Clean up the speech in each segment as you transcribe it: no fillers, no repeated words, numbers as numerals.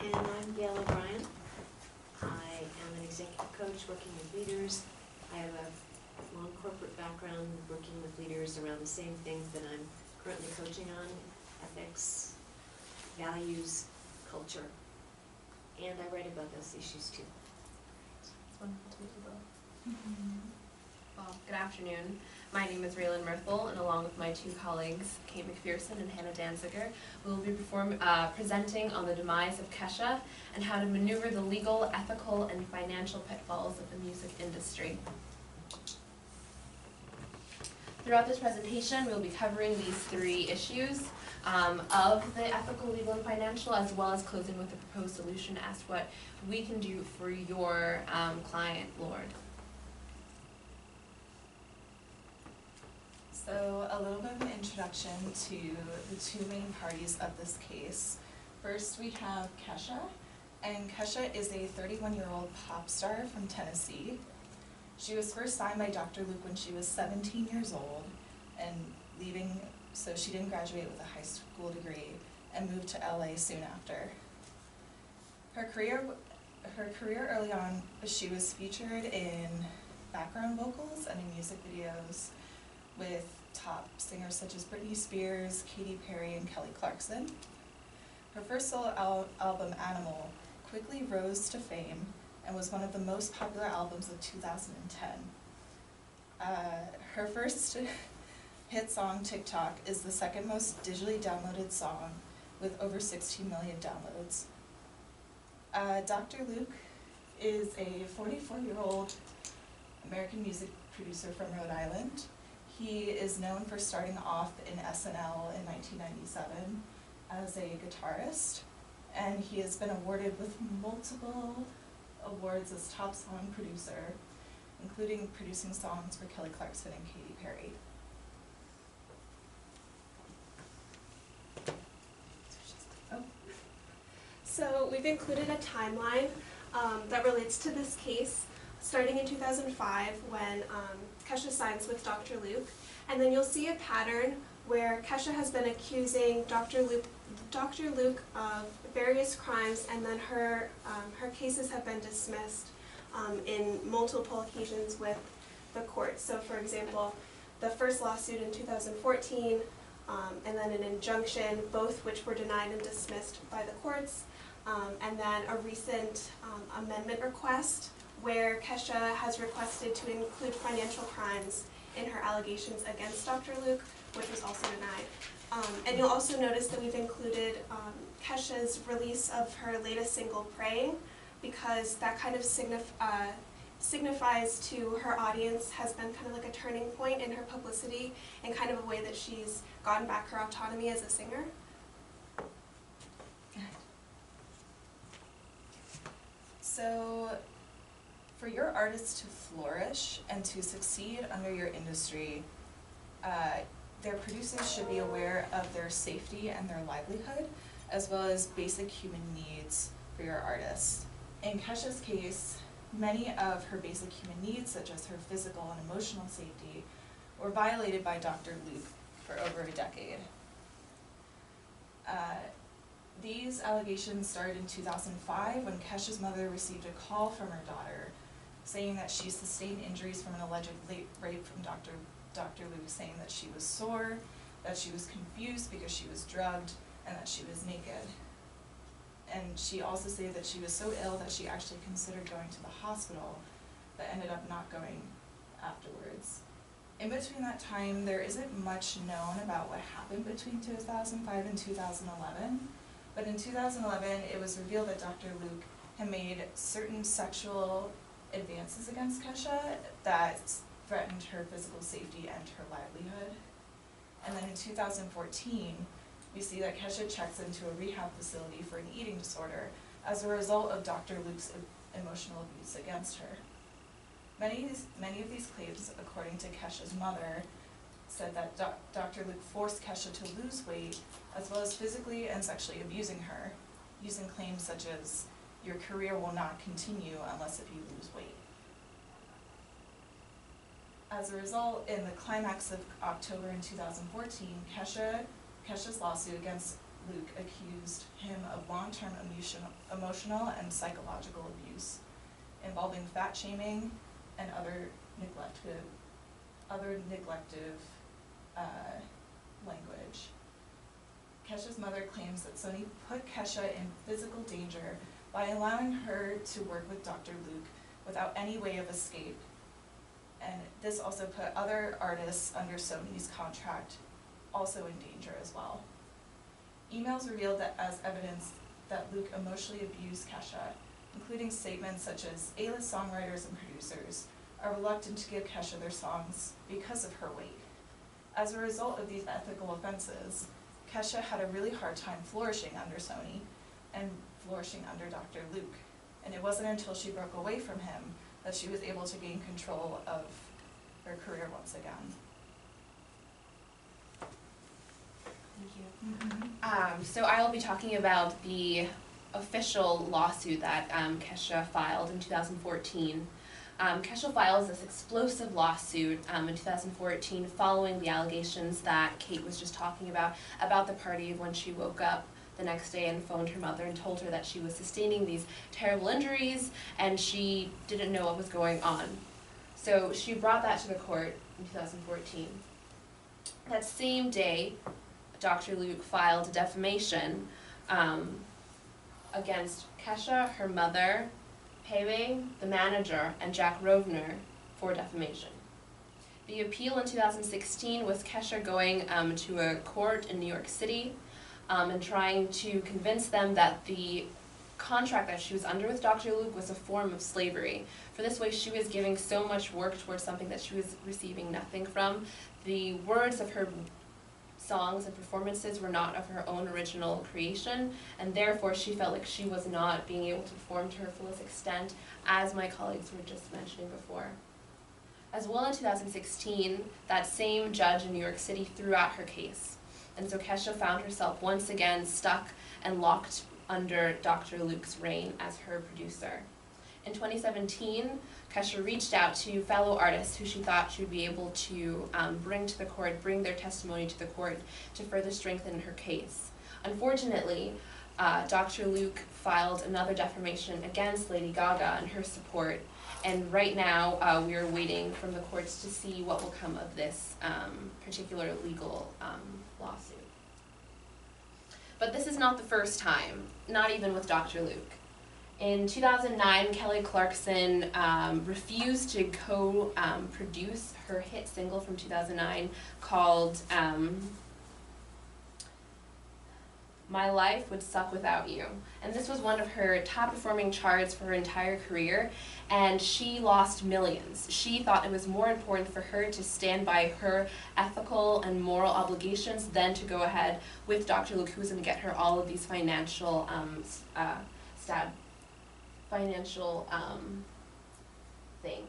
And I'm Gail O'Brien. I am an executive coach working with leaders. I have a long corporate background working with leaders around the same things that I'm currently coaching on: ethics, values, culture. And I write about those issues too. It's wonderful to meet you both. Well, good afternoon. My name is Relyn, and along with my two colleagues, Kate McPherson and Hanna Danziger, we will be presenting on the demise of Kesha and how to maneuver the legal, ethical, and financial pitfalls of the music industry. Throughout this presentation, we will be covering these three issues of the ethical, legal, and financial, as well as closing with a proposed solution as to what we can do for your client, Lord. So a little bit of an introduction to the two main parties of this case. First we have Kesha, and Kesha is a 31-year-old pop star from Tennessee. She was first signed by Dr. Luke when she was 17 years old, and leaving, so she didn't graduate with a high school degree, and moved to LA soon after. Her career early on, she was featured in background vocals and in music videos with top singers such as Britney Spears, Katy Perry, and Kelly Clarkson. Her first solo album, Animal, quickly rose to fame and was one of the most popular albums of 2010. Her first hit song, TikTok, is the second most digitally downloaded song with over 16 million downloads. Dr. Luke is a 44-year-old American music producer from Rhode Island. He is known for starting off in SNL in 1997 as a guitarist, and he has been awarded with multiple awards as top song producer, including producing songs for Kelly Clarkson and Katy Perry. So we've included a timeline that relates to this case, starting in 2005 when Kesha signs with Dr. Luke, and then you'll see a pattern where Kesha has been accusing Dr. Luke of various crimes, and then her cases have been dismissed in multiple occasions with the court. So for example, the first lawsuit in 2014, and then an injunction, both which were denied and dismissed by the courts, and then a recent amendment request where Kesha has requested to include financial crimes in her allegations against Dr. Luke, which was also denied. And you'll also notice that we've included Kesha's release of her latest single, Praying, because that kind of signifies to her audience, has been kind of like a turning point in her publicity and kind of a way that she's gotten back her autonomy as a singer. So, for your artists to flourish and to succeed under your industry, their producers should be aware of their safety and their livelihood, as well as basic human needs for your artists. In Kesha's case, many of her basic human needs, such as her physical and emotional safety, were violated by Dr. Luke for over a decade. These allegations started in 2005 when Kesha's mother received a call from her daughter saying that she sustained injuries from an alleged rape from Dr. Luke, saying that she was sore, that she was confused because she was drugged, and that she was naked. And she also said that she was so ill that she actually considered going to the hospital, but ended up not going afterwards. In between that time, there isn't much known about what happened between 2005 and 2011, but in 2011, it was revealed that Dr. Luke had made certain sexual advances against Kesha that threatened her physical safety and her livelihood. And then in 2014, we see that Kesha checks into a rehab facility for an eating disorder as a result of Dr. Luke's emotional abuse against her. Many of these claims, according to Kesha's mother, said that Dr. Luke forced Kesha to lose weight, as well as physically and sexually abusing her, using claims such as, "Your career will not continue unless if you lose weight." As a result, in the climax of October in 2014, Kesha's lawsuit against Luke accused him of long-term emotional and psychological abuse involving fat shaming and other neglective language. Kesha's mother claims that Sony put Kesha in physical danger by allowing her to work with Dr. Luke without any way of escape. And this also put other artists under Sony's contract also in danger as well. Emails revealed that as evidence that Luke emotionally abused Kesha, including statements such as A-list songwriters and producers are reluctant to give Kesha their songs because of her weight. As a result of these ethical offenses, Kesha had a really hard time flourishing under Sony and flourishing under Dr. Luke. And it wasn't until she broke away from him that she was able to gain control of her career once again. Thank you. So I will be talking about the official lawsuit that Kesha filed in 2014. Kesha files this explosive lawsuit in 2014 following the allegations that Kate was just talking about the party when she woke up the next day and phoned her mother and told her that she was sustaining these terrible injuries and she didn't know what was going on. So she brought that to the court in 2014. That same day, Dr. Luke filed a defamation against Kesha, her mother, Pei, the manager, and Jack Rovner for defamation. The appeal in 2016 was Kesha going to a court in New York City and trying to convince them that the contract that she was under with Dr. Luke was a form of slavery. For this way, she was giving so much work towards something that she was receiving nothing from. The words of her songs and performances were not of her own original creation, and therefore she felt like she was not being able to perform to her fullest extent, as my colleagues were just mentioning before. As well, in 2016, that same judge in New York City threw out her case, and so Kesha found herself once again stuck and locked under Dr. Luke's reign as her producer. In 2017, Kesha reached out to fellow artists who she thought she would be able to bring to the court, bring their testimony to the court to further strengthen her case. Unfortunately, Dr. Luke filed another defamation against Lady Gaga and her support, and right now we are waiting from the courts to see what will come of this particular legal lawsuit. But this is not the first time, not even with Dr. Luke. In 2009, Kelly Clarkson refused to co-produce her hit single from 2009 called My Life Would Suck Without You. And this was one of her top performing charts for her entire career, and she lost millions. She thought it was more important for her to stand by her ethical and moral obligations than to go ahead with Dr. Luke, who was going to get her all of these financial things.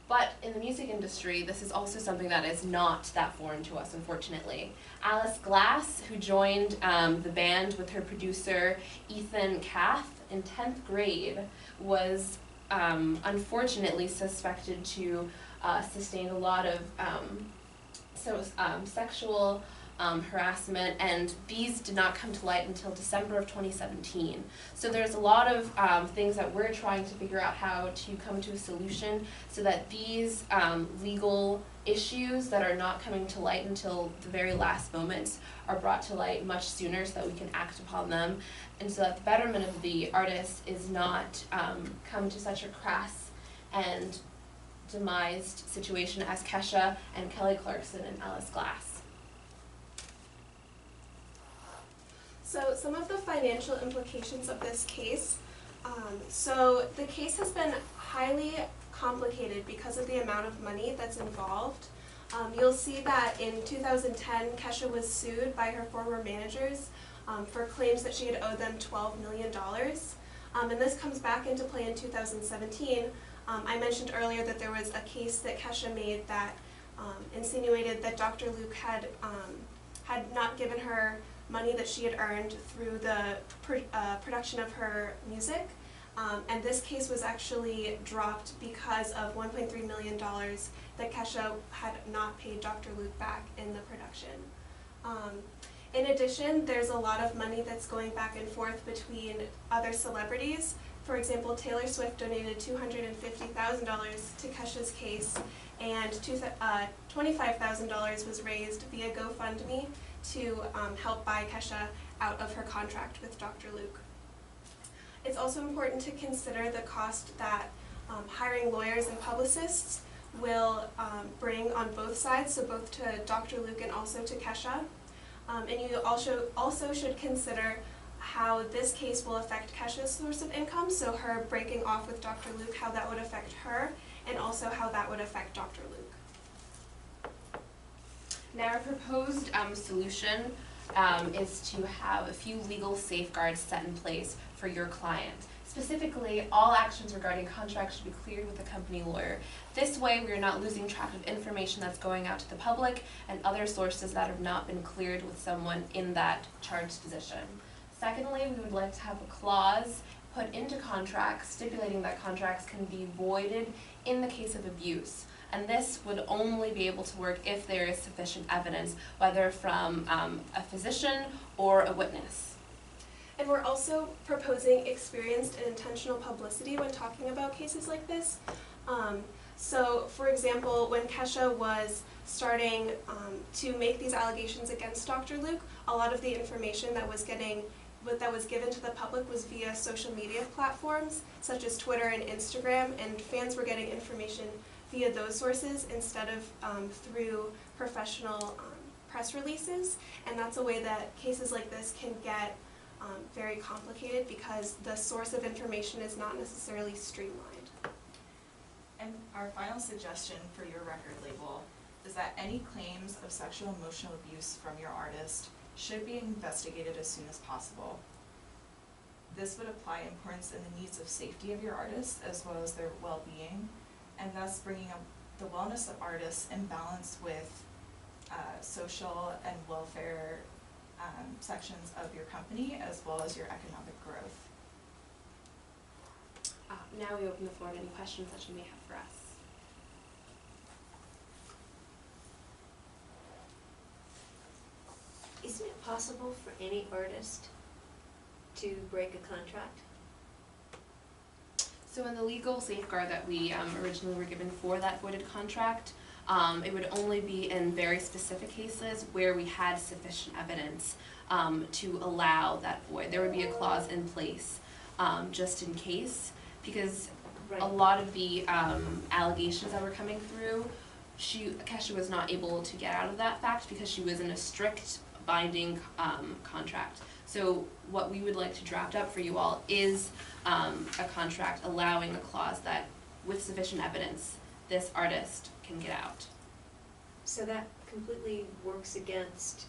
But in the music industry, this is also something that is not that foreign to us, unfortunately. Alice Glass, who joined the band with her producer Ethan Kath in 10th grade, was unfortunately suspected to sustain a lot of sexual harassment, and these did not come to light until December of 2017. So there's a lot of things that we're trying to figure out how to come to a solution so that these legal issues that are not coming to light until the very last moments are brought to light much sooner so that we can act upon them, and so that the betterment of the artist is not come to such a crass and demised situation as Kesha and Kelly Clarkson and Alice Glass. So some of the financial implications of this case. So the case has been highly complicated because of the amount of money that's involved. You'll see that in 2010, Kesha was sued by her former managers for claims that she had owed them $12 million. And this comes back into play in 2017. I mentioned earlier that there was a case that Kesha made that insinuated that Dr. Luke had not given her money that she had earned through the production of her music. And this case was actually dropped because of $1.3 million that Kesha had not paid Dr. Luke back in the production. In addition, there's a lot of money that's going back and forth between other celebrities. For example, Taylor Swift donated $250,000 to Kesha's case, and $25,000 was raised via GoFundMe to help buy Kesha out of her contract with Dr. Luke. It's also important to consider the cost that hiring lawyers and publicists will bring on both sides, so both to Dr. Luke and also to Kesha. And you also should consider how this case will affect Kesha's source of income, so her breaking off with Dr. Luke, how that would affect her, and also how that would affect Dr. Luke. Now, our proposed solution is to have a few legal safeguards set in place for your client. Specifically, all actions regarding contracts should be cleared with a company lawyer. This way, we are not losing track of information that's going out to the public and other sources that have not been cleared with someone in that charged position. Secondly, we would like to have a clause put into contracts stipulating that contracts can be voided in the case of abuse. And this would only be able to work if there is sufficient evidence, whether from a physician or a witness. And we're also proposing experienced and intentional publicity when talking about cases like this. So, for example, when Kesha was starting to make these allegations against Dr. Luke, a lot of the information that was given to the public was via social media platforms such as Twitter and Instagram, and fans were getting information via those sources instead of through professional press releases. And that's a way that cases like this can get very complicated because the source of information is not necessarily streamlined. And our final suggestion for your record label is that any claims of sexual emotional abuse from your artist should be investigated as soon as possible. This would apply importance in the needs of safety of your artists as well as their well-being, and thus bringing up the wellness of artists in balance with social and welfare sections of your company as well as your economic growth. Now we open the floor to any questions that you may have for us. Isn't it possible for any artist to break a contract? So in the legal safeguard that we originally were given for that voided contract, it would only be in very specific cases where we had sufficient evidence to allow that void. There would be a clause in place just in case, because a lot of the allegations that were coming through, Kesha was not able to get out of that fact because she was in a strict binding contract. So what we would like to draft up for you all is a contract allowing a clause that, with sufficient evidence, this artist can get out. So that completely works against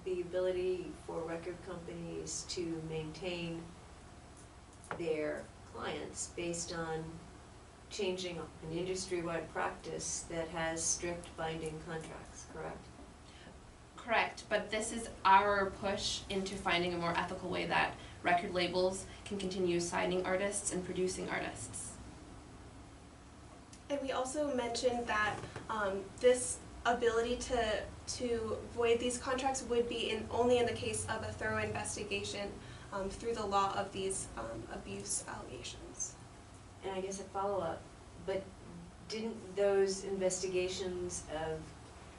the ability for record companies to maintain their clients based on changing an industry-wide practice that has strict binding contracts, correct? Correct, but this is our push into finding a more ethical way that record labels can continue signing artists and producing artists. And we also mentioned that this ability to void these contracts would be only in the case of a thorough investigation through the law of these abuse allegations. And I guess a follow-up, but didn't those investigations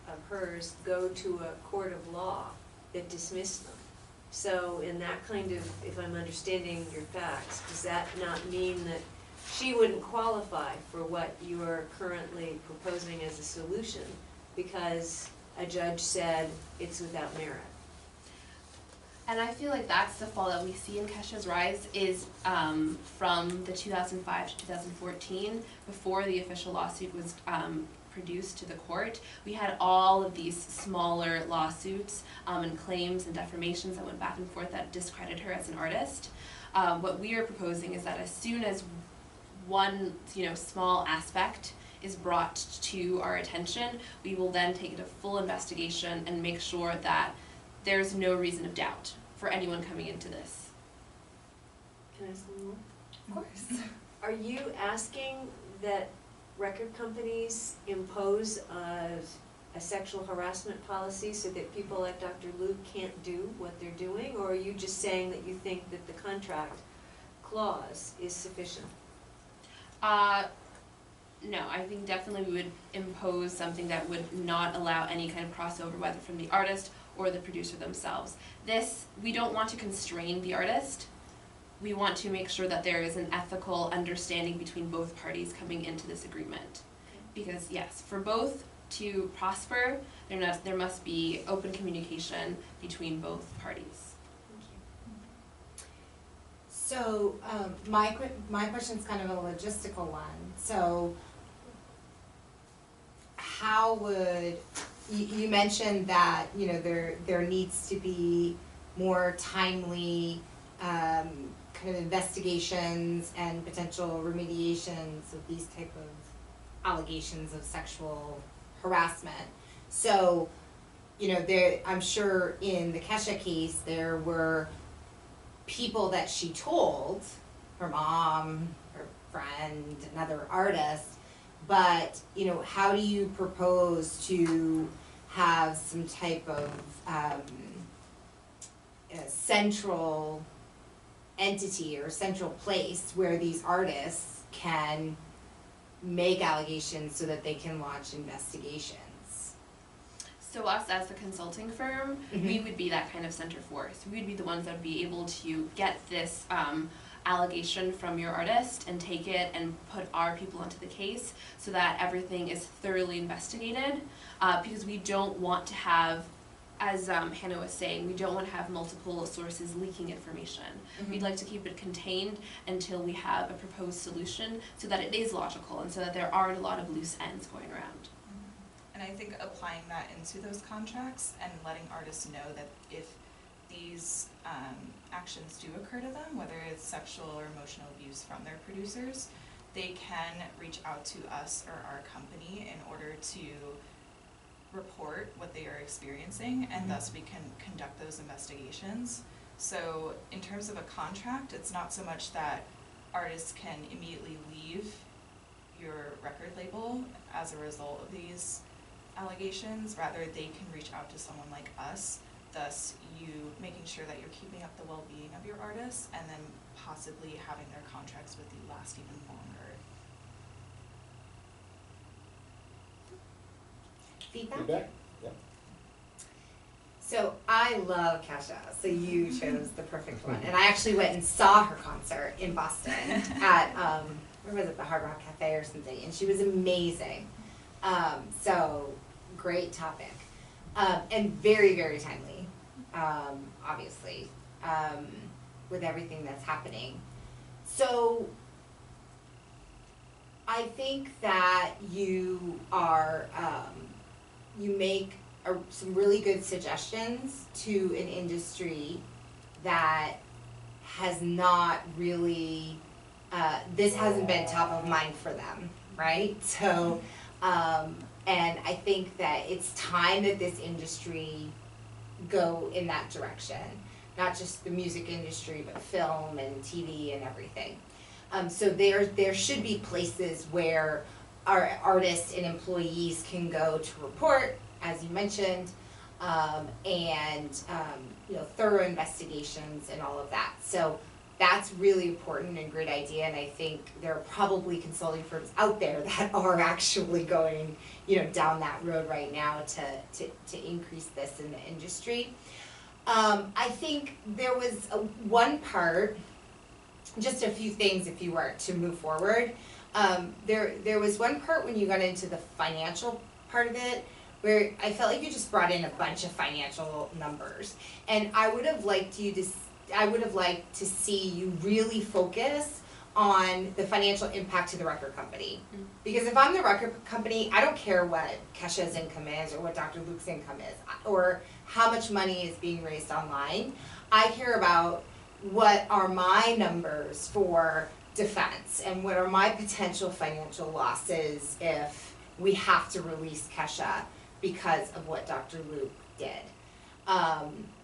of hers go to a court of law that dismissed them? So in that kind of, if I'm understanding your facts, does that not mean that she wouldn't qualify for what you are currently proposing as a solution because a judge said it's without merit? And I feel like that's the fall that we see in Kesha's rise is from the 2005 to 2014, before the official lawsuit was produced to the court. We had all of these smaller lawsuits and claims and defamations that went back and forth that discredit her as an artist. What we are proposing is that as soon as one small aspect is brought to our attention, we will then take it a full investigation and make sure that there's no reason of doubt for anyone coming into this. Can I ask one more? Of course. Are you asking that record companies impose a a sexual harassment policy so that people like Dr. Luke can't do what they're doing? Or are you just saying that you think that the contract clause is sufficient? No, I think definitely we would impose something that would not allow any kind of crossover, whether from the artist or the producer themselves. This, we don't want to constrain the artist. We want to make sure that there is an ethical understanding between both parties coming into this agreement. Because yes, for both to prosper, there must be open communication between both parties. Thank you. So my question's kind of a logistical one. So how would, you mentioned that, you know, there needs to be more timely kind of investigations and potential remediations of these type of allegations of sexual harassment. So, you know, I'm sure in the Kesha case there were people that she told, her mom, her friend, another artist, but, you know, how do you propose to have some type of central entity or central place where these artists can make allegations so that they can launch investigations? So us as the consulting firm, we would be that kind of center force. We would be the ones that would be able to get this allegation from your artist and take it and put our people onto the case so that everything is thoroughly investigated, because we don't want to have, as Hanna was saying, we don't want to have multiple sources leaking information. We'd like to keep it contained until we have a proposed solution so that it is logical and so that there aren't a lot of loose ends going around. And I think applying that into those contracts and letting artists know that if these actions do occur to them, whether it's sexual or emotional abuse from their producers, they can reach out to us or our company in order to report what they are experiencing, and thus we can conduct those investigations. So in terms of a contract, it's not so much that artists can immediately leave your record label as a result of these allegations, rather they can reach out to someone like us, thus you making sure that you're keeping up the well-being of your artists and then possibly having their contracts with you last even longer. Feedback? Yeah. So I love Kesha, so you chose the perfect one. And I actually went and saw her concert in Boston at, where was it, the Hard Rock Cafe or something, and she was amazing. So, great topic. And very, very timely, obviously, with everything that's happening. So, I think that you are, you make some really good suggestions to an industry that has not really, this hasn't been top of mind for them, right? So, and I think that it's time that this industry go in that direction. Not just the music industry, but film and TV and everything. So there should be places where our artists and employees can go to report, as you mentioned, and you know, thorough investigations and all of that. So that's really important and great idea, and I think there are probably consulting firms out there that are actually going, you know, down that road right now to increase this in the industry. I think there was one part, just a few things if you were to move forward. There was one part when you got into the financial part of it where I felt like you just brought in a bunch of financial numbers, and I would have liked to see you really focus on the financial impact to the record company. Because if I'm the record company, I don't care what Kesha's income is or what Dr. Luke's income is or how much money is being raised online. I care about what are my numbers for defense and what are my potential financial losses if we have to release Kesha because of what Dr. Luke did.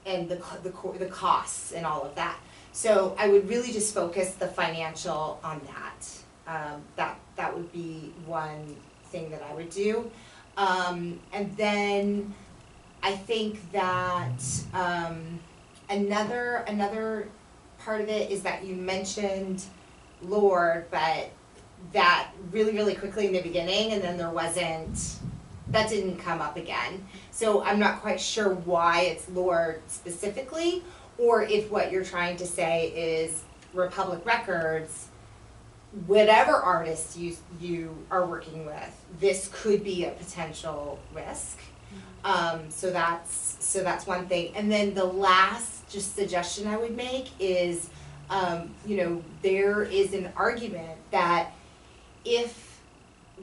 And the costs and all of that. So I would really just focus the financial on that. That would be one thing that I would do. And then I think that another part of it is that you mentioned Lord, but that really quickly in the beginning, and then that didn't come up again. So I'm not quite sure why it's Lord specifically, or if what you're trying to say is Republic Records, whatever artists you are working with, this could be a potential risk. So that's one thing. And then the last just suggestion I would make is, there is an argument that if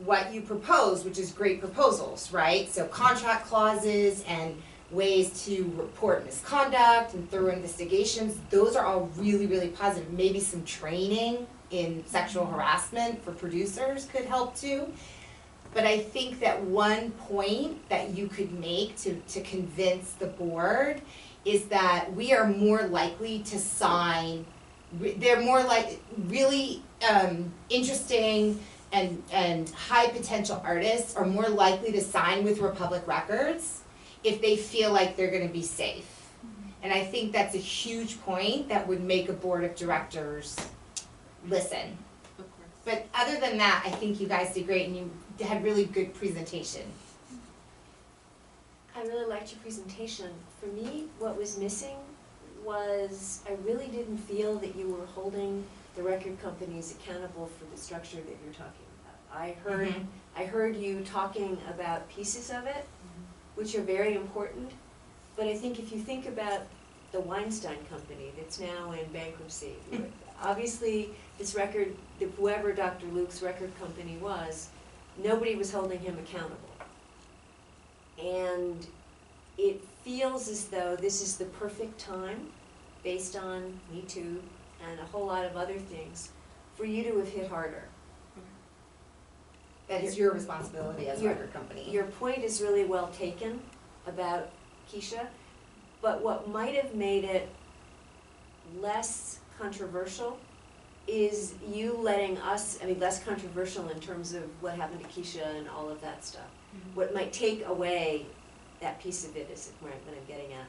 what you propose, which is great proposals, right? So contract clauses and ways to report misconduct and thorough investigations, those are all really positive. Maybe some training in sexual harassment for producers could help too. But I think that one point that you could make to convince the board is that we are more likely to sign, they're more like really interesting and high potential artists are more likely to sign with Republic Records if they feel like they're gonna be safe. And I think that's a huge point that would make a board of directors listen. But other than that, I think you guys did great and you had really good presentation. I really liked your presentation. For me, what was missing was I really didn't feel that you were holding the record companies accountable for the structure that you're talking about. I heard you talking about pieces of it, which are very important, but I think if you think about the Weinstein Company that's now in bankruptcy, obviously this record, whoever Dr. Luke's record company was, nobody was holding him accountable. And it feels as though this is the perfect time, based on Me Too and a whole lot of other things, for you to have hit harder. That is your responsibility as a record company. Your point is really well taken about Kesha, but what might have made it less controversial is you letting us, less controversial in terms of what happened to Kesha and all of that stuff. What might take away that piece of it is what I'm getting at,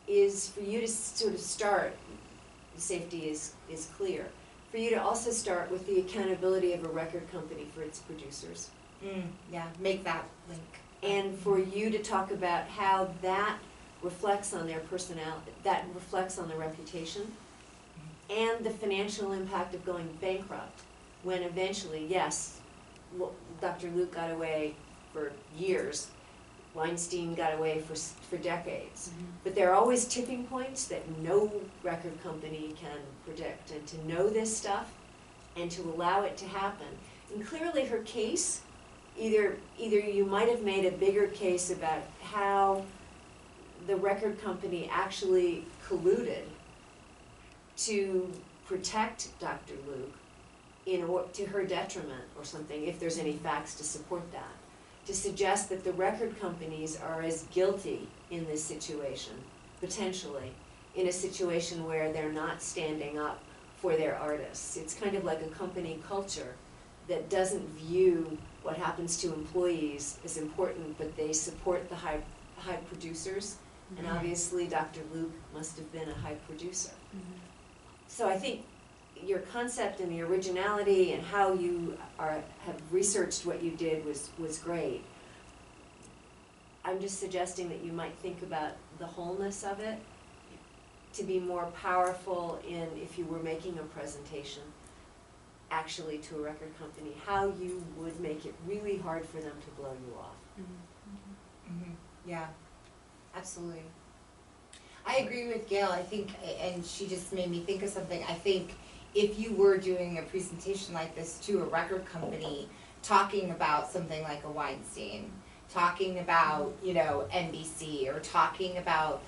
is for you to sort of start, safety is clear, for you to also start with the accountability of a record company for its producers. Yeah, make that link. And for you to talk about how that reflects on their personality, that reflects on their reputation, and the financial impact of going bankrupt, when eventually, yes, Dr. Luke got away for years, Weinstein got away for decades, but there are always tipping points that no record company can predict, and to know this stuff and to allow it to happen. And clearly her case, either you might have made a bigger case about how the record company actually colluded to protect Dr. Luke to her detriment or something, if there's any facts to support that, to suggest that the record companies are as guilty in this situation, potentially, in a situation where they're not standing up for their artists. It's kind of like a company culture that doesn't view what happens to employees as important, but they support the high producers, and obviously Dr. Luke must have been a high producer. So I think your concept and the originality and how you have researched what you did was great. I'm just suggesting that you might think about the wholeness of it to be more powerful in, if you were making a presentation actually to a record company, how you would make it really hard for them to blow you off. Yeah, absolutely. I agree with Gail. I think, and she just made me think of something. I think if you were doing a presentation like this to a record company, talking about something like a Weinstein, talking about, NBC, or talking about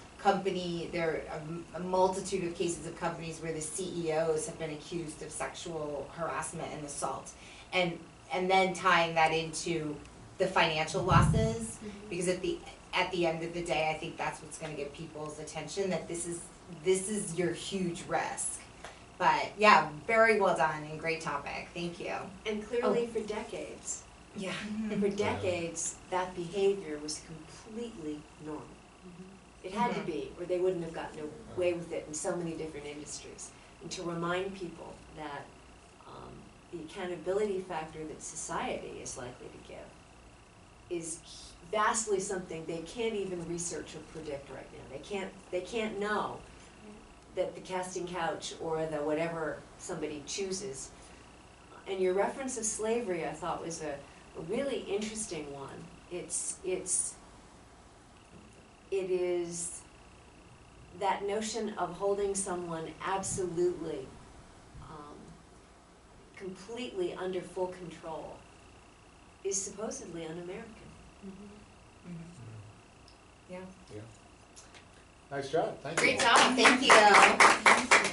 there are a multitude of cases of companies where the CEOs have been accused of sexual harassment and assault, and then tying that into the financial losses, because at the end of the day, I think that's what's going to get people's attention, that this is your huge risk. But yeah, very well done and great topic. Thank you. And clearly for decades. Yeah. And for decades, that behavior was completely normal. It had to be, or they wouldn't have gotten away with it in so many different industries. And to remind people that the accountability factor that society is likely to give is vastly something they can't even research or predict right now. They can't know that the casting couch or the whatever somebody chooses. And your reference of slavery, I thought, was a really interesting one. It is that notion of holding someone absolutely, completely under full control is supposedly un-American. Yeah. Yeah. Nice job, thank you. Great job, thank you.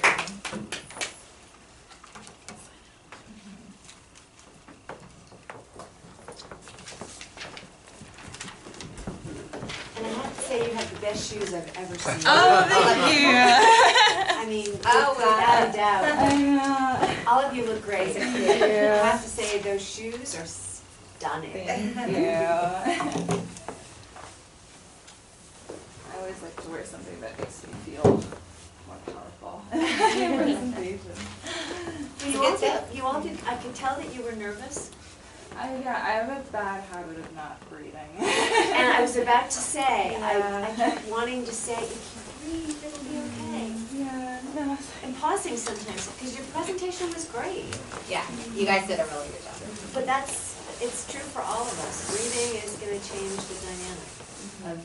And I have to say, you have the best shoes I've ever seen. Oh, thank you. I mean, Oh, without a doubt. I know. All of you look great. Thank I have to say, those shoes are stunning. Thank you. I always like to wear something that makes me feel more powerful in presentation. You all did, I could tell that you were nervous. I have a bad habit of not breathing. And I was about to say, Yeah. I kept wanting to say, if you breathe, it'll be okay. Yeah, no. And pausing sometimes, because your presentation was great. Yeah, you guys did a really good job. But it's true for all of us. Breathing is gonna change the dynamic of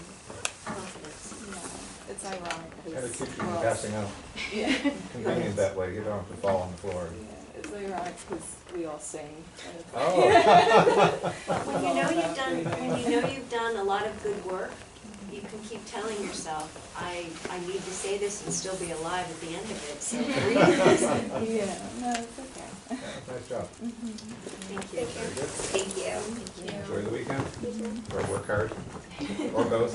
confidence. Yeah, it's ironic And it because keeps you from passing out. yeah, Convenient that way, you don't have to fall on the floor. yeah, it's ironic because we all sing. And it's Oh. When you know you've done a lot of good work, you can keep telling yourself, I need to say this and still be alive at the end of it, so breathe. yeah, no, it's okay. Yeah, nice job. Thank you. Very good. Thank you. Enjoy the weekend, or work hard, or both.